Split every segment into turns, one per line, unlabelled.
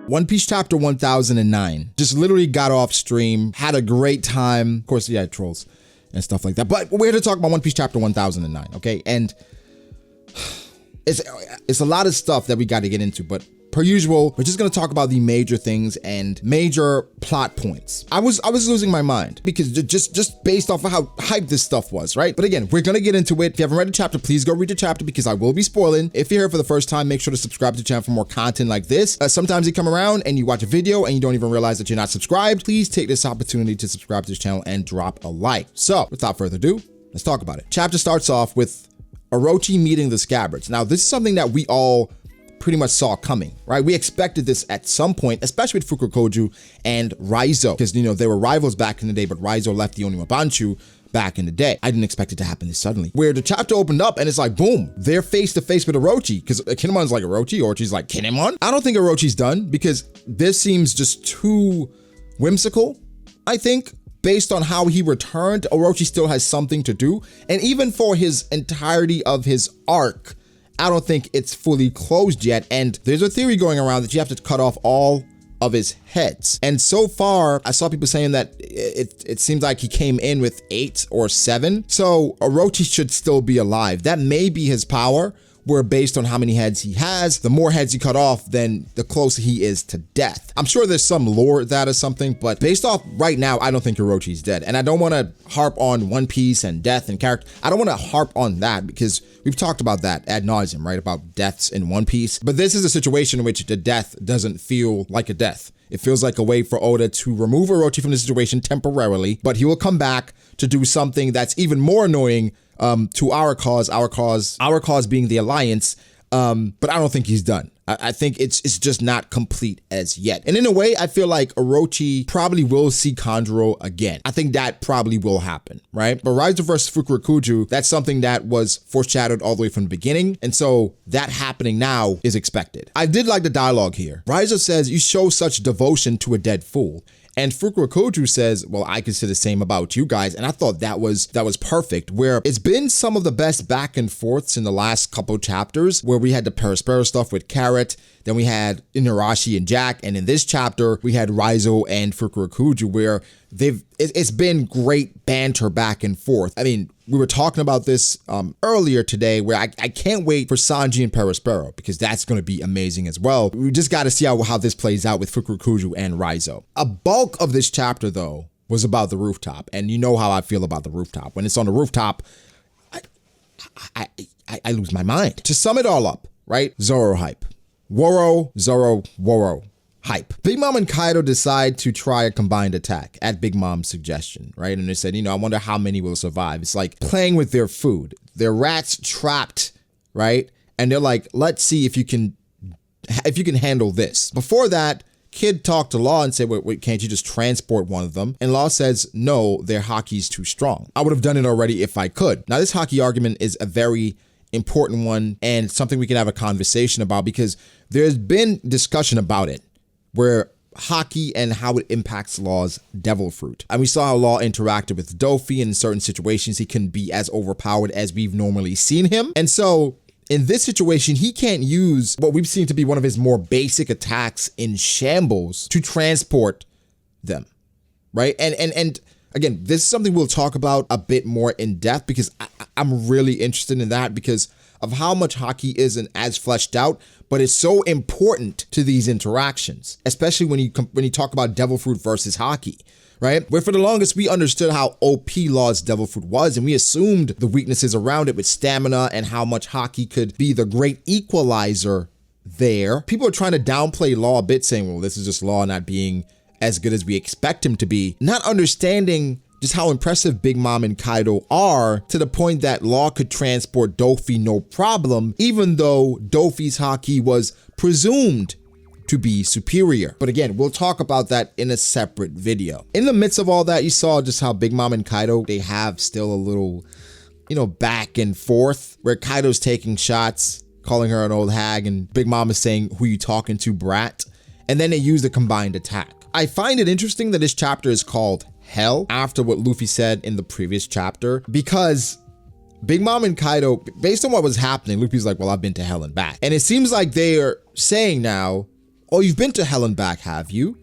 One Piece chapter 1009. Just literally got off stream, had a great time. Of course, yeah, trolls and stuff like that. But we're here to talk about One Piece chapter 1009, okay? And it's a lot of stuff that we got to get into, but per usual, we're just gonna talk about the major things and major plot points. I was losing my mind because just based off of how hyped this stuff was, right? But again, we're gonna get into it. If you haven't read the chapter, please go read the chapter because I will be spoiling. If you're here for the first time, make sure to subscribe to the channel for more content like this. Sometimes you come around and you watch a video and you don't even realize that you're not subscribed. Please take this opportunity to subscribe to this channel and drop a like. So without further ado, let's talk about it. Chapter starts off with Orochi meeting the scabbards. Now, this is something that we all pretty much saw coming, right? We expected this at some point, especially with Fukurokoju and Raizo, because, you know, they were rivals back in the day, but Raizo left the Oniwabanchu back in the day. I didn't expect it to happen this suddenly. Where the chapter opened up and it's like, boom, they're face to face with Orochi, because Kinemon's like Orochi's like Kinemon. I don't think Orochi's done because this seems just too whimsical, I think. Based on how he returned, Orochi still has something to do. And even for his entirety of his arc, I don't think it's fully closed yet. And there's a theory going around that you have to cut off all of his heads. And so far, I saw people saying that it seems like he came in with 8 or 7. So Orochi should still be alive. That may be his power, where based on how many heads he has, the more heads you cut off, then the closer he is to death. I'm sure there's some lore that or something, but based off right now, I don't think Orochi's dead. And I don't want to harp on One Piece and death and character. I don't want to harp on that because we've talked about that ad nauseum, right? About deaths in One Piece. But this is a situation in which the death doesn't feel like a death. It feels like a way for Oda to remove Orochi from the situation temporarily, but he will come back to do something that's even more annoying to our cause being the Alliance, but I don't think he's done. I think it's just not complete as yet. And in a way, I feel like Orochi probably will see Kanjuro again. I think that probably will happen, right? But Raizo versus Fukurokoju, that's something that was foreshadowed all the way from the beginning. And so that happening now is expected. I did like the dialogue here. Raizo says, "You show such devotion to a dead fool." And Fukurokoju says, "Well, I can say the same about you guys." And I thought that was perfect, where it's been some of the best back and forths in the last couple chapters, where we had the Perispero stuff with Carrot, then we had Orochi and Jack, and in this chapter, we had Raizo and Fukurokoju, where it's been great banter back and forth. I mean, we were talking about this earlier today, where I can't wait for Sanji and Perispero, because that's going to be amazing as well. We just got to see how this plays out with Fukurokoju and Raizo. A bulk of this chapter, though, was about the rooftop, and you know how I feel about the rooftop. When it's on the rooftop, I lose my mind. To sum it all up, right? Zoro hype. Zoro, Woro hype. Big Mom and Kaido decide to try a combined attack at Big Mom's suggestion, right? And they said, you know, I wonder how many will survive. It's like playing with their food. They're rats trapped, right? And they're like, let's see if you can handle this. Before that, Kid talked to Law and said, wait, can't you just transport one of them? And Law says, no, their haki's too strong. I would have done it already if I could. Now, this haki argument is a very important one and something we can have a conversation about, because there's been discussion about it, where haki and how it impacts Law's devil fruit. And we saw how Law interacted with Dofi, and in certain situations he couldn't be as overpowered as we've normally seen him. And so in this situation, he can't use what we've seen to be one of his more basic attacks in shambles to transport them, right? And again, this is something we'll talk about a bit more in depth, because I'm really interested in that because of how much haki isn't as fleshed out, but it's so important to these interactions, especially when you talk about devil fruit versus haki, right? Where for the longest we understood how OP Law's devil fruit was, and we assumed the weaknesses around it with stamina and how much haki could be the great equalizer there. People are trying to downplay Law a bit, saying, well, this is just Law not being as good as we expect him to be, not understanding just how impressive Big Mom and Kaido are, to the point that Law could transport Dofi no problem, even though Dofi's haki was presumed to be superior. But again, we'll talk about that in a separate video. In the midst of all that, you saw just how Big Mom and Kaido, they have still a little, you know, back and forth, where Kaido's taking shots, calling her an old hag, and Big Mom is saying, who you talking to, brat? And then they use the combined attack. I find it interesting that this chapter is called Hell, after what Luffy said in the previous chapter, because Big Mom and Kaido, based on what was happening, Luffy's like, well, I've been to hell and back. And it seems like they are saying now, oh, you've been to hell and back, have you?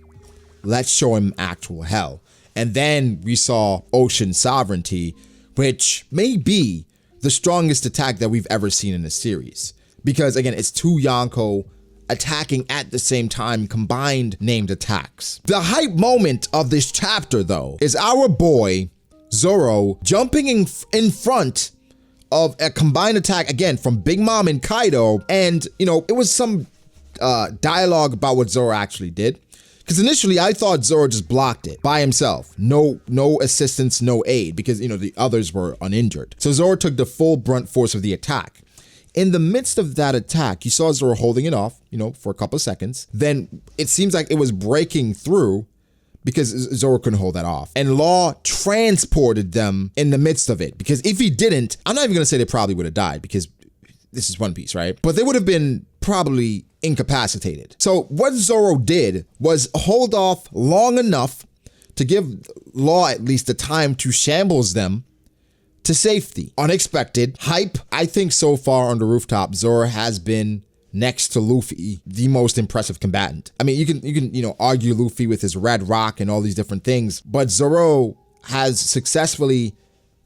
Let's show him actual hell. And then we saw Ocean Sovereignty, which may be the strongest attack that we've ever seen in a series. Because again, it's two Yonko attacking at the same time, combined named attacks. The hype moment of this chapter, though, is our boy Zoro jumping in front of a combined attack, again, from Big Mom and Kaido. And, you know, it was some dialogue about what Zoro actually did. Because initially I thought Zoro just blocked it by himself. No assistance, no aid, because, you know, the others were uninjured. So Zoro took the full brunt force of the attack. In the midst of that attack, you saw Zoro holding it off, you know, for a couple of seconds. Then it seems like it was breaking through because Zoro couldn't hold that off. And Law transported them in the midst of it. Because if he didn't, I'm not even going to say they probably would have died because this is One Piece, right? But they would have been probably incapacitated. So what Zoro did was hold off long enough to give Law at least the time to shambles them to safety. Unexpected hype. I think so far on the rooftop, Zoro has been, next to Luffy, the most impressive combatant. I mean, you can you know, argue Luffy with his red rock and all these different things, but Zoro has successfully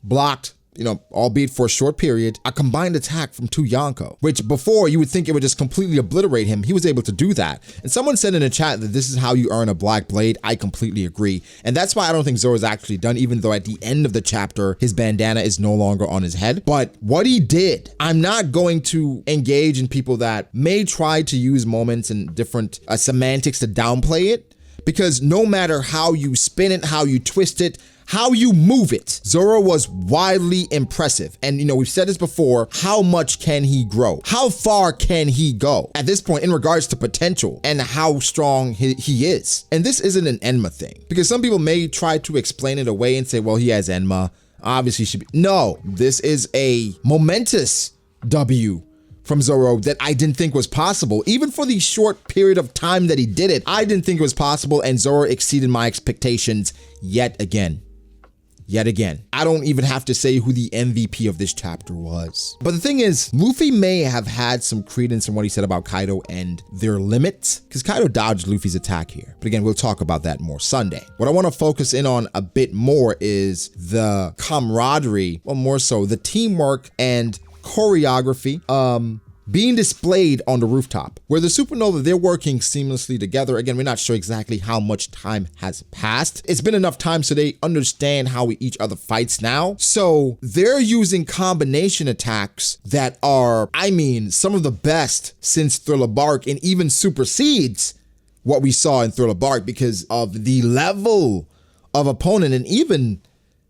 blocked, you know, albeit for a short period, a combined attack from two Yonko, which before you would think it would just completely obliterate him. He was able to do that. And someone said in the chat that this is how you earn a black blade. I completely agree. And that's why I don't think Zoro's actually done, even though at the end of the chapter, his bandana is no longer on his head. But what he did, I'm not going to engage in people that may try to use moments and different semantics to downplay it, because no matter how you spin it, how you twist it, how you move it, Zoro was wildly impressive. And, you know, we've said this before, how much can he grow? How far can he go at this point in regards to potential and how strong he is? And this isn't an Enma thing, because some people may try to explain it away and say, well, he has Enma, obviously should be. No, this is a momentous W from Zoro that I didn't think was possible. Even for the short period of time that he did it, I didn't think it was possible, and Zoro exceeded my expectations yet again. Yet again. I don't even have to say who the MVP of this chapter was. But the thing is, Luffy may have had some credence in what he said about Kaido and their limits, because Kaido dodged Luffy's attack here. But again, we'll talk about that more Sunday. What I want to focus in on a bit more is the camaraderie, well, more so the teamwork and choreography being displayed on the rooftop, where the Supernova, they're working seamlessly together. Again, we're not sure exactly how much time has passed. It's been enough time so they understand how each other fights now. So they're using combination attacks that are, I mean, some of the best since Thriller Bark, and even supersedes what we saw in Thriller Bark because of the level of opponent and even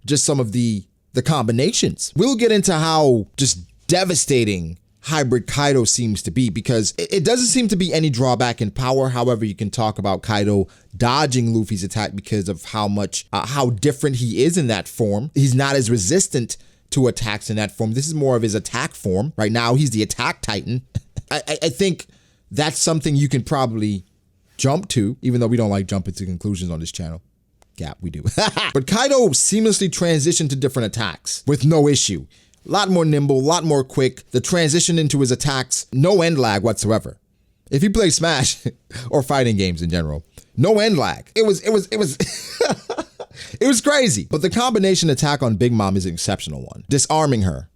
just some of the combinations. We'll get into how just devastating Hybrid Kaido seems to be, because it doesn't seem to be any drawback in power. However, you can talk about Kaido dodging Luffy's attack because of how much, how different he is in that form. He's not as resistant to attacks in that form. This is more of his attack form. Right now, he's the attack titan. I think that's something you can probably jump to, even though we don't like jumping to conclusions on this channel. Yeah, we do. But Kaido seamlessly transitioned to different attacks with no issue. A lot more nimble, a lot more quick. The transition into his attacks, no end lag whatsoever. If you play Smash or fighting games in general, no end lag. It was it was crazy. But the combination attack on Big Mom is an exceptional one. Disarming her,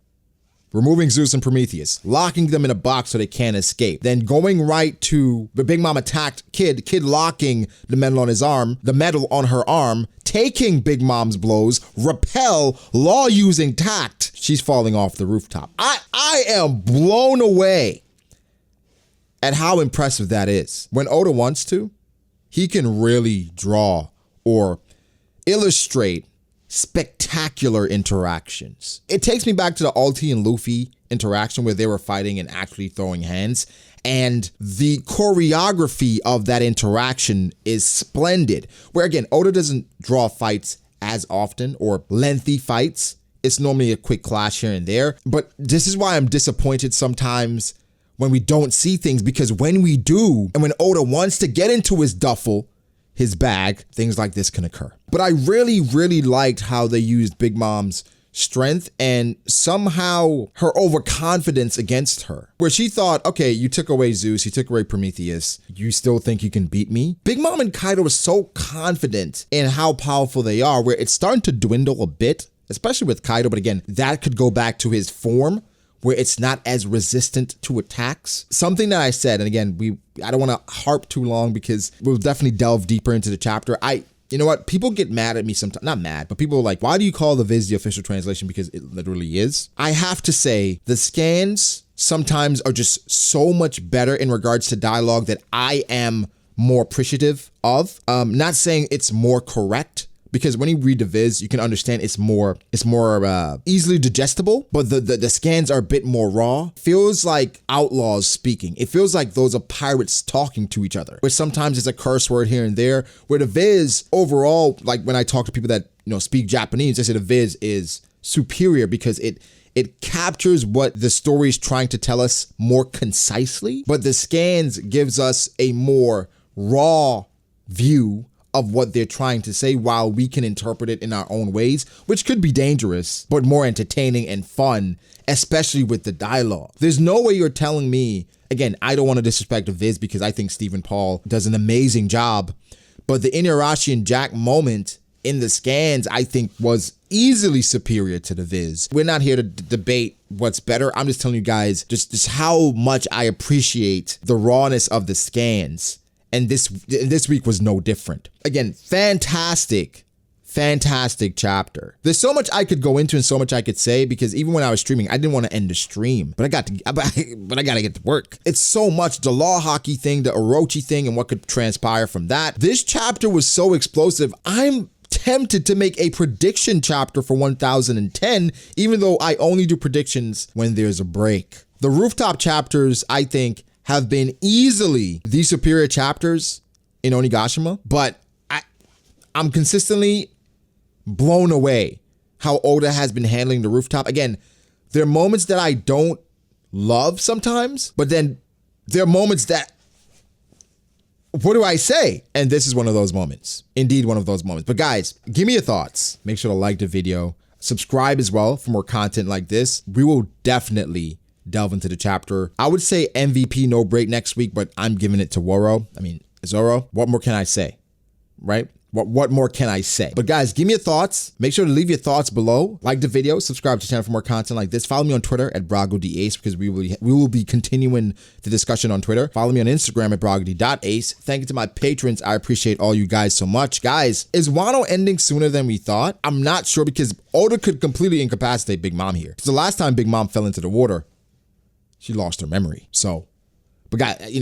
removing Zeus and Prometheus, locking them in a box so they can't escape. Then going right to the Big Mom attacked Kid locking the metal on his arm, the metal on her arm, taking Big Mom's blows, repel, Law using tact. She's falling off the rooftop. I am blown away at how impressive that is. When Oda wants to, he can really draw or illustrate spectacular interactions. It takes me back to the Alti and Luffy interaction where they were fighting and actually throwing hands, and the choreography of that interaction is splendid. Where again, Oda doesn't draw fights as often, or lengthy fights. It's normally a quick clash here and there, but this is why I'm disappointed sometimes when we don't see things, because when we do, and when Oda wants to get into his duffel, his bag, things like this can occur. But I really, really liked how they used Big Mom's strength and somehow her overconfidence against her, where she thought, okay, you took away Zeus, you took away Prometheus, you still think you can beat me? Big Mom and Kaido is so confident in how powerful they are, where it's starting to dwindle a bit, especially with Kaido. But again, that could go back to his form, where it's not as resistant to attacks. Something that I said, and again, I don't want to harp too long because we'll definitely delve deeper into the chapter. You know what? People get mad at me sometimes. Not mad, but people are like, why do you call the Viz the official translation? Because it literally is. I have to say, the scans sometimes are just so much better in regards to dialogue that I am more appreciative of. Not saying it's more correct, because when you read the Viz, you can understand it's more easily digestible, but the scans are a bit more raw. Feels like outlaws speaking. It feels like those are pirates talking to each other, which sometimes is a curse word here and there, where the Viz overall, like when I talk to people that, you know, speak Japanese, they say the Viz is superior because it captures what the story is trying to tell us more concisely, but the scans gives us a more raw view of what they're trying to say, while we can interpret it in our own ways, which could be dangerous, but more entertaining and fun, especially with the dialogue. There's no way you're telling me, again, I don't want to disrespect the Viz because I think Stephen Paul does an amazing job, but the Inuyasha and Jack moment in the scans, I think, was easily superior to the Viz. We're not here to debate what's better. I'm just telling you guys just how much I appreciate the rawness of the scans. And this week was no different. Again, fantastic chapter. There's so much I could go into and so much I could say, because even when I was streaming, I didn't want to end the stream, but I got to get to work. It's so much, the law hockey thing, the Orochi thing, and what could transpire from that. This chapter was so explosive. I'm tempted to make a prediction chapter for 1010, even though I only do predictions when there's a break. The rooftop chapters, I think, have been easily the superior chapters in Onigashima, but I'm consistently blown away how Oda has been handling the rooftop. Again, there are moments that I don't love sometimes, but then there are moments that, what do I say? And this is one of those moments. Indeed, one of those moments. But guys, give me your thoughts. Make sure to like the video, subscribe as well for more content like this. We will definitely delve into the chapter. I would say MVP no break next week, but I'm giving it to Zoro. What more can I say, right? What more can I say? But guys, give me your thoughts. Make sure to leave your thoughts below. Like the video, subscribe to the channel for more content like this. Follow me on Twitter at BragoDAce, because we will be continuing the discussion on Twitter. Follow me on Instagram at Bragody.ace. Thank you to my patrons. I appreciate all you guys so much. Guys, is Wano ending sooner than we thought? I'm not sure, because Oda could completely incapacitate Big Mom here. Because the last time Big Mom fell into the water, she lost her memory. So, but guys,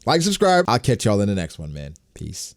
like, subscribe. I'll catch y'all in the next one, man. Peace.